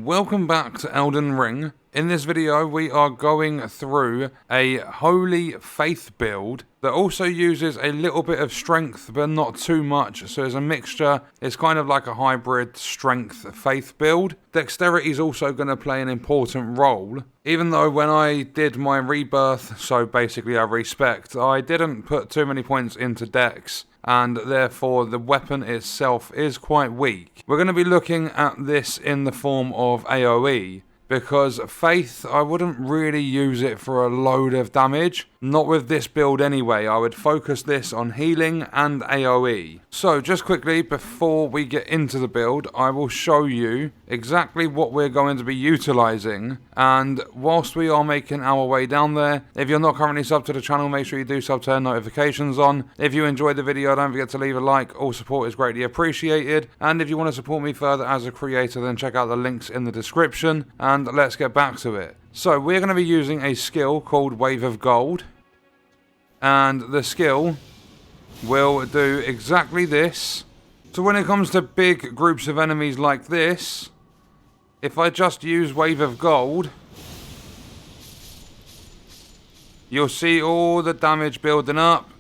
Welcome back to Elden Ring. In this video we are going through a Holy Faith build that also uses a little bit of strength but not too much, so it's a mixture. It's kind of like a hybrid strength faith build. Dexterity is also going to play an important role, even though when I did my rebirth, so basically I respect, I didn't put too many points into dex, and therefore the weapon itself is quite weak. We're going to be looking at this in the form of AoE, because Faith, I wouldn't really use it for a load of damage. Not with this build anyway. I would focus this on healing and AoE. So just quickly, before we get into the build, I will show you exactly what we're going to be utilising. And whilst we are making our way down there, if you're not currently subbed to the channel, make sure you do sub, turn notifications on. If you enjoyed the video, don't forget to leave a like. All support is greatly appreciated. And if you want to support me further as a creator, then check out the links in the description. And let's get back to it. So we're going to be using a skill called Wave of Gold. And the skill will do exactly this. So when it comes to big groups of enemies like this, if I just use Wave of Gold, you'll see all the damage building up.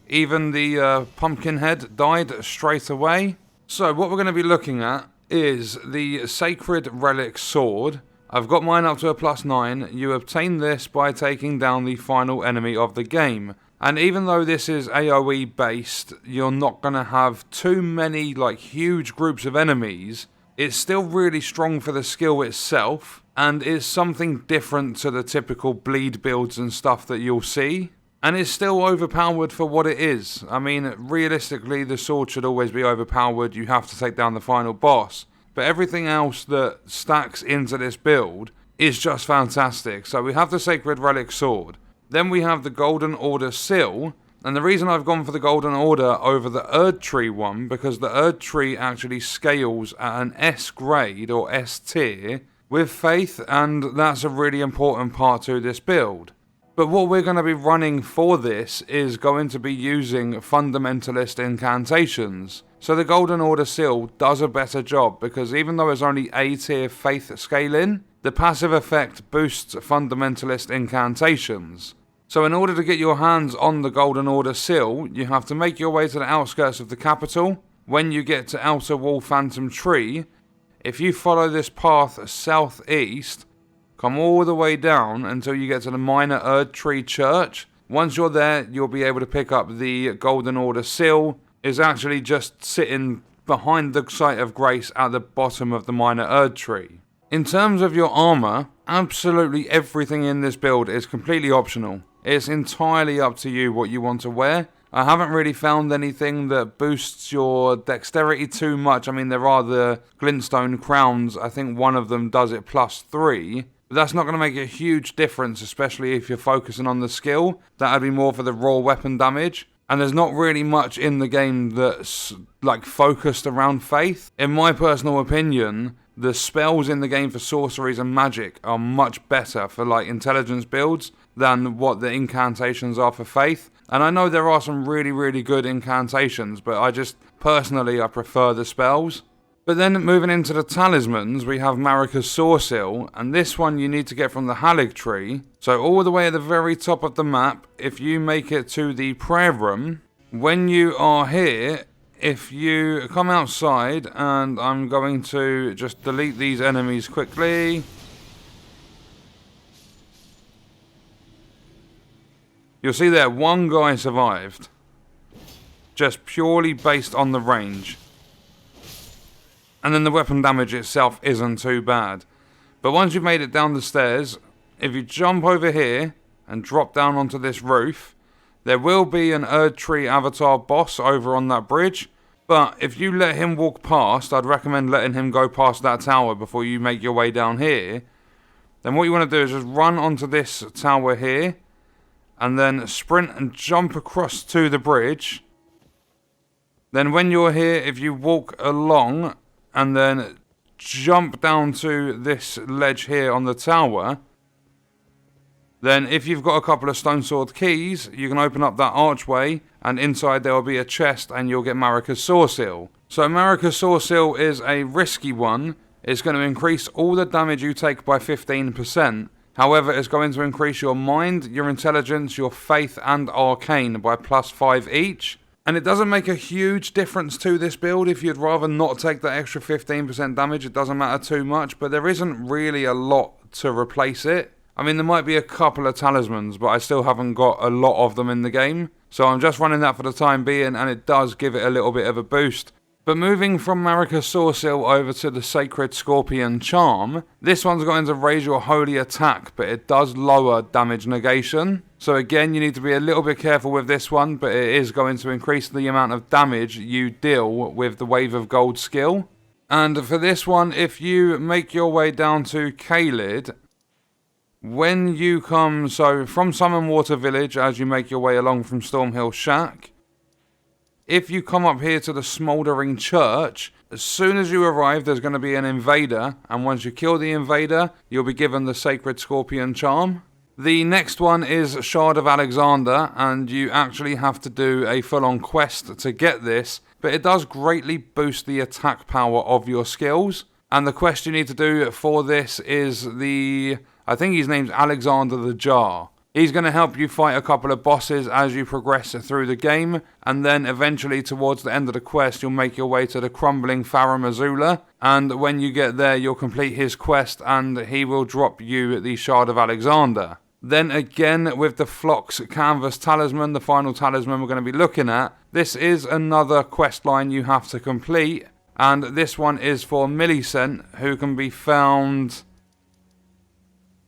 Even the pumpkin head died straight away. So what we're going to be looking at is the Sacred Relic Sword. I've got mine up to a +9. You obtain this by taking down the final enemy of the game. And even though this is AoE based, you're not going to have too many huge groups of enemies. It's still really strong for the skill itself, and it's something different to the typical bleed builds and stuff that you'll see. And it's still overpowered for what it is. I mean, realistically, the sword should always be overpowered. You have to take down the final boss. But everything else that stacks into this build is just fantastic. So we have the Sacred Relic Sword. Then we have the Golden Order Seal. And the reason I've gone for the Golden Order over the Erd Tree one, because the Erd Tree actually scales at an S grade or S tier with Faith, and that's a really important part to this build. But what we're going to be running for this is going to be using Fundamentalist Incantations. So the Golden Order Seal does a better job, because even though it's only A tier Faith scaling, the passive effect boosts Fundamentalist Incantations. So in order to get your hands on the Golden Order Seal, you have to make your way to the outskirts of the capital. When you get to Outer Wall Phantom Tree, if you follow this path southeast, come all the way down until you get to the Minor Erd Tree Church. Once you're there, you'll be able to pick up the Golden Order Seal. It's actually just sitting behind the Site of Grace at the bottom of the Minor Erd Tree. In terms of your armor, absolutely everything in this build is completely optional. It's entirely up to you what you want to wear. I haven't really found anything that boosts your dexterity too much. I mean, there are the glintstone crowns. I think one of them does it +3. But that's not going to make a huge difference, especially if you're focusing on the skill. That would be more for the raw weapon damage. And there's not really much in the game that's focused around Faith. In my personal opinion, the spells in the game for sorceries and magic are much better for intelligence builds than what the incantations are for Faith. And I know there are some really, really good incantations, but I prefer the spells. But then moving into the Talismans, we have Marika's Soreseal, and this one you need to get from the Halig Tree. So all the way at the very top of the map, if you make it to the prayer room, when you are here, if you come outside, and I'm going to just delete these enemies quickly. You'll see there, one guy survived. Just purely based on the range. And then the weapon damage itself isn't too bad. But once you've made it down the stairs, if you jump over here and drop down onto this roof, there will be an Erd Tree avatar boss over on that bridge. But if you let him walk past, I'd recommend letting him go past that tower before you make your way down here. Then what you want to do is just run onto this tower here, and then sprint and jump across to the bridge. Then when you're here, if you walk along and then jump down to this ledge here on the tower, then if you've got a couple of stone sword keys, you can open up that archway, and inside there will be a chest and you'll get Marika's Soreseal. So Marika's Soreseal is a risky one, It's going to increase all the damage you take by 15%. However, it's going to increase your mind, your intelligence, your faith, and arcane by +5 each. And it doesn't make a huge difference to this build. If you'd rather not take that extra 15% damage, it doesn't matter too much. But there isn't really a lot to replace it. I mean, there might be a couple of talismans, but I still haven't got a lot of them in the game. So I'm just running that for the time being, and it does give it a little bit of a boost. But moving from Marika Sorceil over to the Sacred Scorpion Charm, this one's going to raise your holy attack, but it does lower damage negation. So again, you need to be a little bit careful with this one, but it is going to increase the amount of damage you deal with the Wave of Gold skill. And for this one, if you make your way down to Caelid, when you come, so from Summon Water Village, as you make your way along from Stormhill Shack, if you come up here to the Smouldering Church, as soon as you arrive, there's going to be an invader, and once you kill the invader, you'll be given the Sacred Scorpion Charm. The next one is Shard of Alexander, and you actually have to do a full-on quest to get this, but it does greatly boost the attack power of your skills. And the quest you need to do for this is I think his name's Alexander the Jar. He's going to help you fight a couple of bosses as you progress through the game, and then eventually towards the end of the quest you'll make your way to the Crumbling Farum Azula, and when you get there you'll complete his quest and he will drop you the Shard of Alexander. Then again with the Phlox Canvas Talisman, the final talisman we're going to be looking at, this is another quest line you have to complete, and this one is for Millicent, who can be found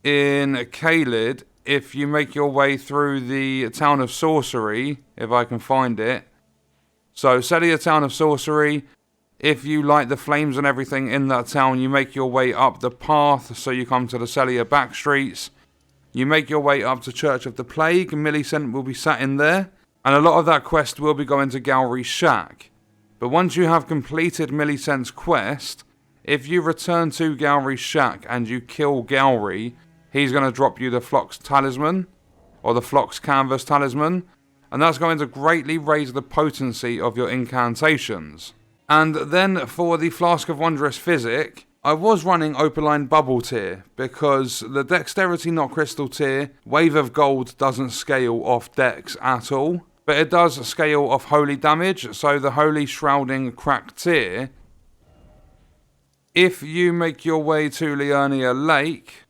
in Caelid. If you make your way through the Town of Sorcery, if I can find it. So, Celia Town of Sorcery, if you light the flames and everything in that town, you make your way up the path, so you come to the Celia back streets. You make your way up to Church of the Plague, Millicent will be sat in there, and a lot of that quest will be going to Galry's Shack. But once you have completed Millicent's quest, if you return to Galry's Shack and you kill Galry, he's going to drop you the Phlox Talisman, or the Phlox Canvas Talisman, and that's going to greatly raise the potency of your incantations. And then for the Flask of Wondrous Physick, I was running Opaline Bubble tier, because the Dexterity Not Crystal tier, Wave of Gold doesn't scale off Dex at all, but it does scale off Holy damage, so the Holy Shrouding Crack tier, if you make your way to Liurnia Lake,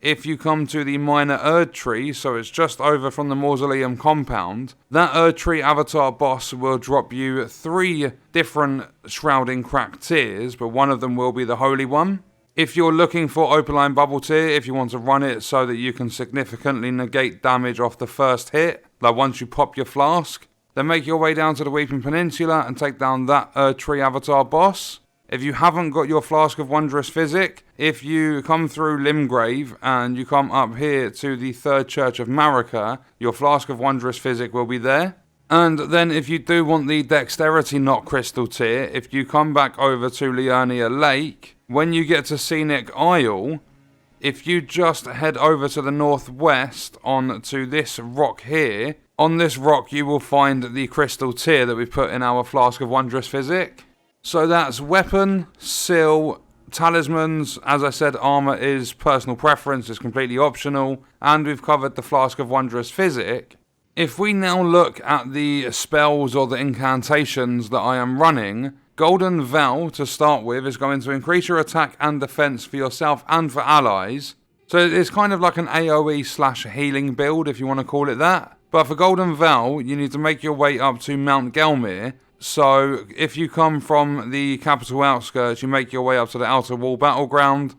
if you come to the Minor Erd Tree, so it's just over from the Mausoleum compound, that Erd Tree avatar boss will drop you 3 different Shrouding Crack tiers, but one of them will be the Holy one. If you're looking for Opaline Bubble tier, if you want to run it so that you can significantly negate damage off the first hit, like once you pop your flask, then make your way down to the Weeping Peninsula and take down that Erd Tree avatar boss. If you haven't got your Flask of Wondrous Physick, if you come through Limgrave and you come up here to the Third Church of Marika, your Flask of Wondrous Physick will be there. And then if you do want the Dexterity Not Crystal tier, if you come back over to Liurnia Lake, when you get to Scenic Isle, if you just head over to the northwest onto this rock here, on this rock you will find the crystal tier that we put in our Flask of Wondrous Physick. So that's weapon, seal, talismans. As I said, armor is personal preference, it's completely optional, and we've covered the Flask of Wondrous Physick. If we now look at the spells or the incantations that I am running, Golden Vow to start with is going to increase your attack and defense for yourself and for allies. So it's kind of like an AoE / healing build, if you want to call it that. But for Golden Vow, you need to make your way up to Mount Gelmir. So if you come from the capital outskirts, you make your way up to the Outer Wall Battleground,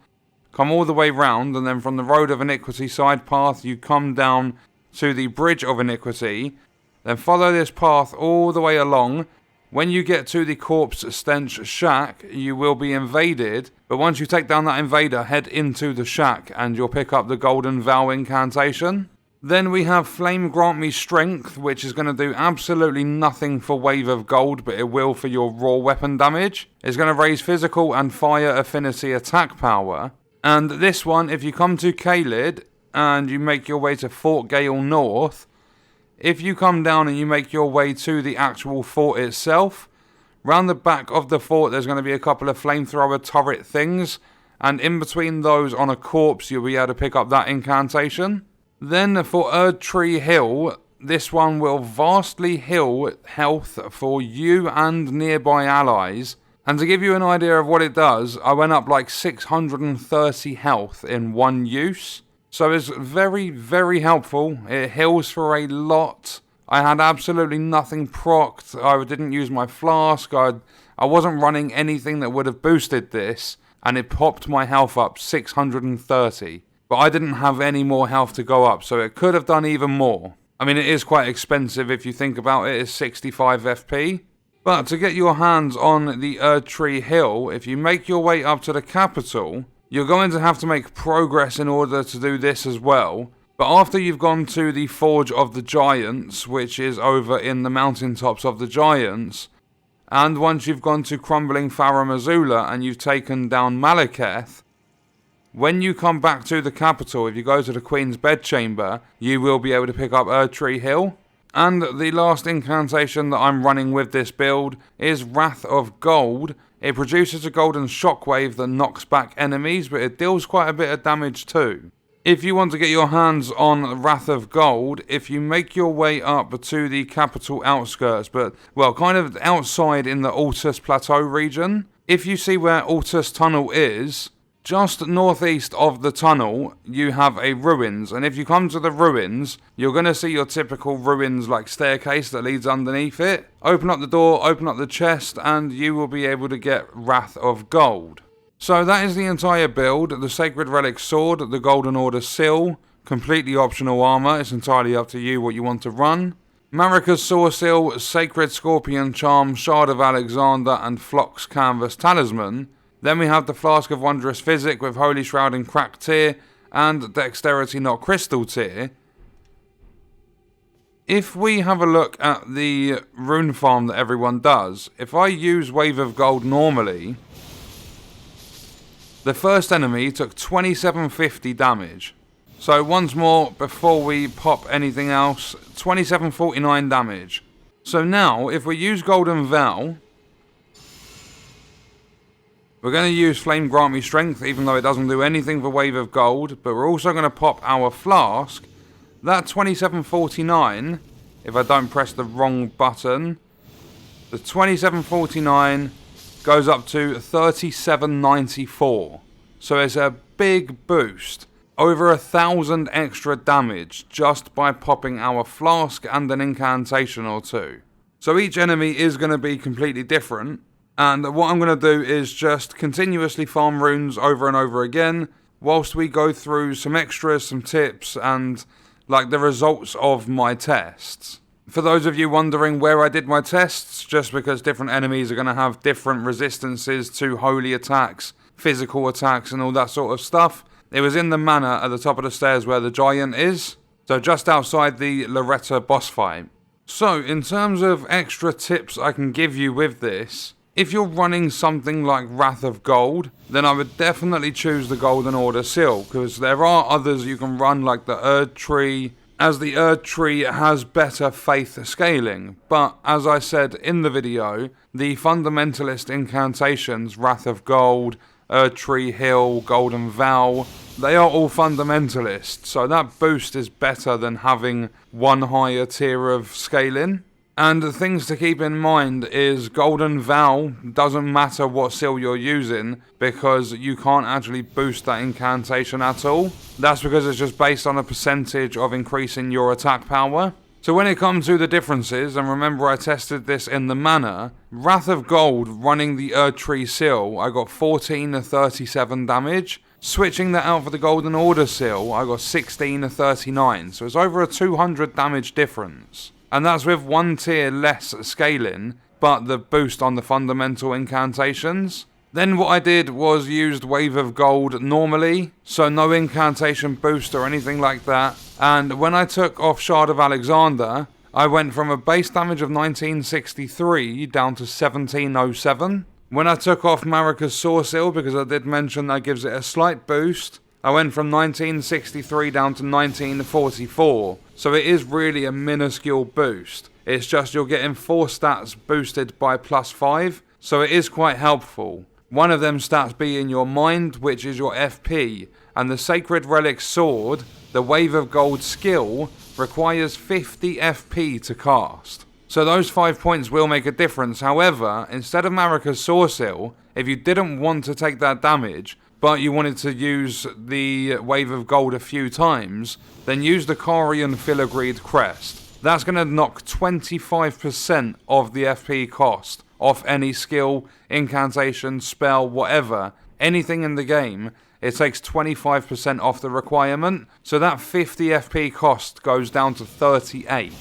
come all the way round, and then from the Road of Iniquity side path, you come down to the Bridge of Iniquity, then follow this path all the way along. When you get to the Corpse Stench Shack, you will be invaded, but once you take down that invader, head into the shack, and you'll pick up the Golden Vow incantation. Then we have Flame Grant Me Strength, which is going to do absolutely nothing for Wave of Gold, but it will for your raw weapon damage. It's going to raise physical and fire affinity attack power. And this one, if you come to Caelid and you make your way to Fort Gale North, if you come down and you make your way to the actual fort itself, Round the back of the fort, there's going to be a couple of flamethrower turret things, and in between those on a corpse, you'll be able to pick up that incantation. Then for Erd Tree Hill, this one will vastly heal health for you and nearby allies. And to give you an idea of what it does, I went up like 630 health in one use. So it's very, very helpful. It heals for a lot. I had absolutely nothing procced. I didn't use my flask. I wasn't running anything that would have boosted this. And it popped my health up 630. But I didn't have any more health to go up, so it could have done even more. I mean, it is quite expensive if you think about it. It's 65 FP. But to get your hands on the Erd Tree Hill, if you make your way up to the capital, you're going to have to make progress in order to do this as well. But after you've gone to the Forge of the Giants, which is over in the mountaintops of the Giants, and once you've gone to Crumbling Farum Azula and you've taken down Malekith, when you come back to the capital, if you go to the Queen's Bedchamber, you will be able to pick up Erd Tree Hill. And the last incantation that I'm running with this build is Wrath of Gold. It produces a golden shockwave that knocks back enemies, but it deals quite a bit of damage too. If you want to get your hands on Wrath of Gold, if you make your way up to the capital outskirts, but, well, kind of outside in the Altus Plateau region, if you see where Altus Tunnel is, just northeast of the tunnel, you have a ruins, and if you come to the ruins, you're going to see your typical ruins like staircase that leads underneath it. Open up the door, open up the chest, and you will be able to get Wrath of Gold. So that is the entire build. The Sacred Relic Sword, the Golden Order Seal, completely optional armor. It's entirely up to you what you want to run. Marika's Soreseal, Sacred Scorpion Charm, Shard of Alexander, and Flock's Canvas Talisman. Then we have the Flask of Wondrous Physick with Holy Shroud and Crack Tier, and Dexterity Not Crystal Tier. If we have a look at the rune farm that everyone does, if I use Wave of Gold normally, the first enemy took 2750 damage. So once more, before we pop anything else, 2749 damage. So now, if we use Golden Vow, we're going to use Flame Grant Me Strength, even though it doesn't do anything for Wave of Gold. But we're also going to pop our Flask. That 2749, if I don't press the wrong button, the 2749 goes up to 3794. So it's a big boost. Over 1,000 extra damage just by popping our Flask and an incantation or two. So each enemy is going to be completely different. And what I'm going to do is just continuously farm runes over and over again, whilst we go through some extras, some tips, and like the results of my tests. For those of you wondering where I did my tests, just because different enemies are going to have different resistances to holy attacks, physical attacks, and all that sort of stuff, it was in the manor at the top of the stairs where the giant is, so just outside the Loretta boss fight. So, in terms of extra tips I can give you with this, if you're running something like Wrath of Gold, then I would definitely choose the Golden Order Seal, because there are others you can run like the Erd Tree, as the Erd Tree has better faith scaling. But, as I said in the video, the Fundamentalist Incantations, Wrath of Gold, Erd Tree Hill, Golden Vow, they are all Fundamentalist, so that boost is better than having one higher tier of scaling. And the things to keep in mind is Golden Vow doesn't matter what seal you're using, because you can't actually boost that incantation at all. That's because it's just based on a percentage of increasing your attack power. So when it comes to the differences, and remember I tested this in the manor, Wrath of Gold running the Erd Tree Seal, I got 14 to 37 damage. Switching that out for the Golden Order Seal, I got 16 to 39, so it's over a 200 damage difference. And that's with one tier less scaling, but the boost on the fundamental incantations. Then what I did was used Wave of Gold normally, so no incantation boost or anything like that. And when I took off Shard of Alexander, I went from a base damage of 1963 down to 1707. When I took off Marika's Soreseal, because I did mention that gives it a slight boost, I went from 1963 down to 1944. So it is really a minuscule boost. It's just you're getting 4 stats boosted by +5, so it is quite helpful. One of them stats being your mind, which is your FP, and the Sacred Relic Sword, the Wave of Gold skill, requires 50 FP to cast. So those 5 points will make a difference. However, instead of Marika's Sourcil, if you didn't want to take that damage, but you wanted to use the Wave of Gold a few times, then use the Carian Filigreed Crest. That's going to knock 25% of the FP cost off any skill, incantation, spell, whatever, anything in the game. It takes 25% off the requirement, so that 50 FP cost goes down to 38.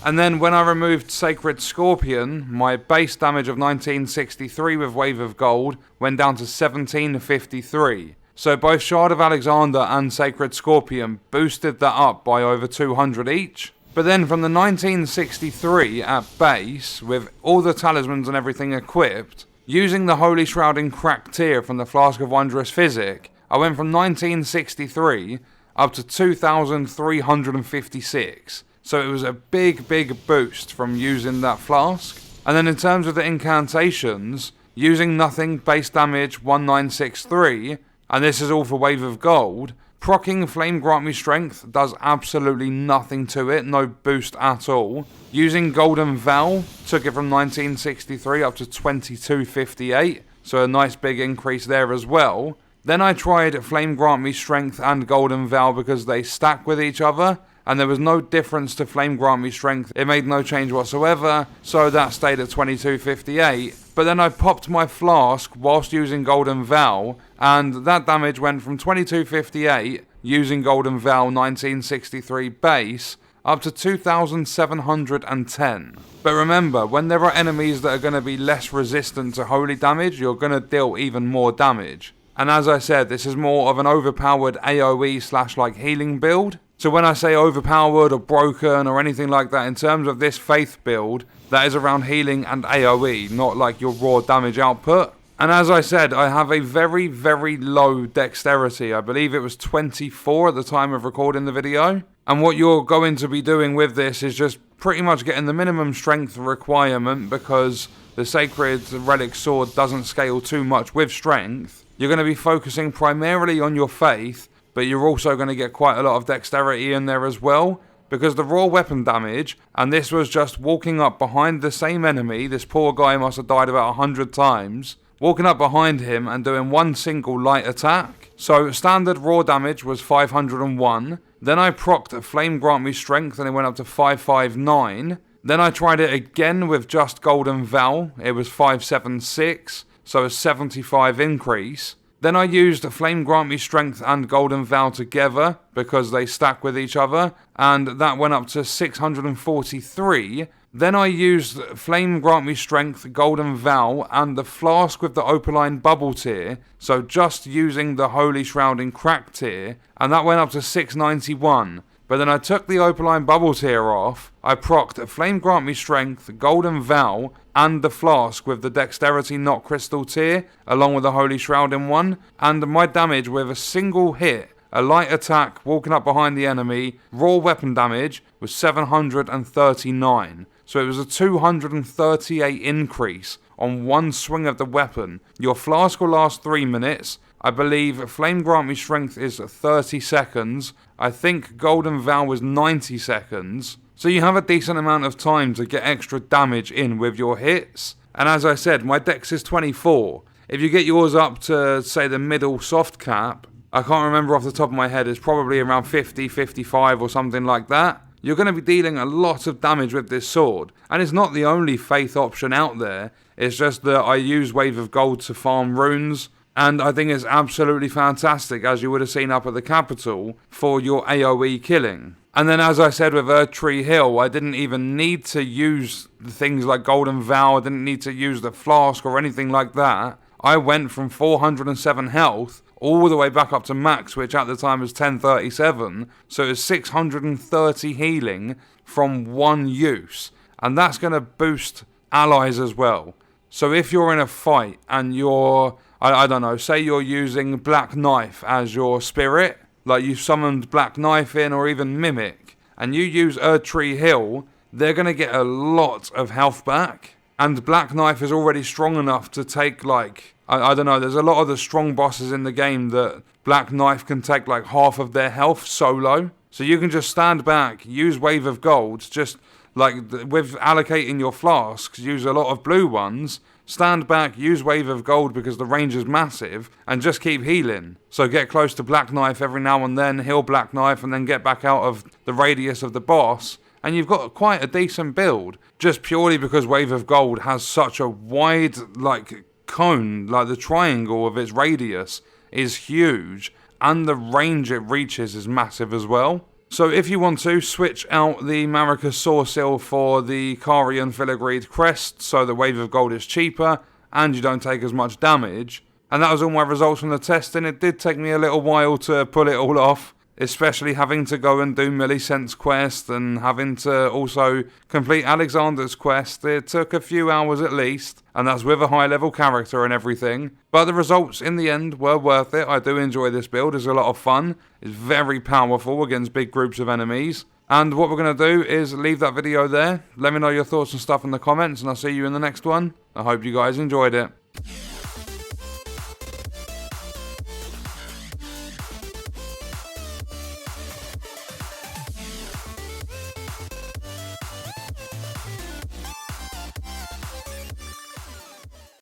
And then when I removed Sacred Scorpion, my base damage of 1963 with Wave of Gold went down to 1753. So both Shard of Alexander and Sacred Scorpion boosted that up by over 200 each. But then from the 1963 at base, with all the talismans and everything equipped, using the Holy Shrouding Cracked Tear from the Flask of Wondrous Physick, I went from 1963 up to 2356. So it was a big boost from using that flask. And then in terms of the incantations, using nothing, base damage 1963, and this is all for Wave of Gold, proccing Flame Grant Me Strength does absolutely nothing to it, no boost at all. Using Golden Vow took it from 1963 up to 2258, so a nice big increase there as well. Then I tried Flame Grant Me Strength and Golden Vow because they stack with each other, and there was no difference to Flame Grant Me Strength. It made no change whatsoever, so that stayed at 2258. But then I popped my Flask whilst using Golden Vow, and that damage went from 2258 using Golden Vow 1963 base up to 2710. But remember, when there are enemies that are going to be less resistant to holy damage, you're going to deal even more damage. And as I said, this is more of an overpowered AoE / like healing build. So when I say overpowered or broken or anything like that, in terms of this faith build, that is around healing and AoE, not like your raw damage output. And as I said, I have a very low dexterity. I believe it was 24 at the time of recording the video. And what you're going to be doing with this is just pretty much getting the minimum strength requirement, because the Sacred Relic Sword doesn't scale too much with strength. You're going to be focusing primarily on your faith, but you're also going to get quite a lot of dexterity in there as well, because the raw weapon damage, and this was just walking up behind the same enemy, this poor guy must have died about 100 times, walking up behind him and doing one single light attack. So standard raw damage was 501, then I procced Flame Grant Me Strength and it went up to 559, then I tried it again with just Golden Vow, it was 576, so a 75 increase. Then I used Flame Grant Me Strength and Golden Vow together because they stack with each other, and that went up to 643. Then I used Flame Grant Me Strength, Golden Vow, and the Flask with the Opaline Bubble tier, so just using the Holy Shrouding Crack tier, and that went up to 691. But then I took the Opaline Bubble tier off, I procced Flame Grant Me Strength, Golden Vow, and the Flask with the Dexterity Not Crystal tier, along with the Holy Shrouding one, and my damage with a single hit, a light attack walking up behind the enemy, raw weapon damage, was 739. So it was a 238 increase on one swing of the weapon. Your Flask will last 3 minutes. I believe Flame Grant Me Strength is 30 seconds. I think Golden Vow was 90 seconds. So you have a decent amount of time to get extra damage in with your hits. And as I said, my dex is 24. If you get yours up to, say, the middle soft cap, I can't remember off the top of my head, it's probably around 50, 55 or something like that. You're going to be dealing a lot of damage with this sword. And it's not the only faith option out there. It's just that I use Wave of Gold to farm runes. And I think it's absolutely fantastic, as you would have seen up at the capital, for your AoE killing. And then as I said with Erdtree Hill, I didn't even need to use the things like Golden Vow, I didn't need to use the Flask or anything like that. I went from 407 health all the way back up to max, which at the time was 1037, so it's 630 healing from one use. And that's going to boost allies as well. So if you're in a fight and you're, I don't know, say you're using Black Knife as your spirit, like you summoned Black Knife in or even Mimic, and you use Erdtree Hill, they're going to get a lot of health back. And Black Knife is already strong enough to take, like, I don't know, there's a lot of the strong bosses in the game that Black Knife can take like half of their health solo. So you can just stand back, use Wave of Gold, just like with allocating your flasks, use a lot of blue ones, stand back, use Wave of Gold because the range is massive, and just keep healing. So get close to Black Knife every now and then, heal Black Knife, and then get back out of the radius of the boss. And you've got quite a decent build, just purely because Wave of Gold has such a wide, like, cone, like the triangle of its radius is huge, and the range it reaches is massive as well. So if you want to, switch out the Marika Soresil for the Carian Filigreed Crest, so the Wave of Gold is cheaper, and you don't take as much damage. And that was all my results from the testing. It did take me a little while to pull it all off, especially having to go and do Millicent's quest and having to also complete Alexander's quest. It took a few hours at least, and that's with a high level character and everything. But the results in the end were worth it. I do enjoy this build, it's a lot of fun. It's very powerful against big groups of enemies. And what we're going to do is leave that video there. Let me know your thoughts and stuff in the comments, and I'll see you in the next one. I hope you guys enjoyed it.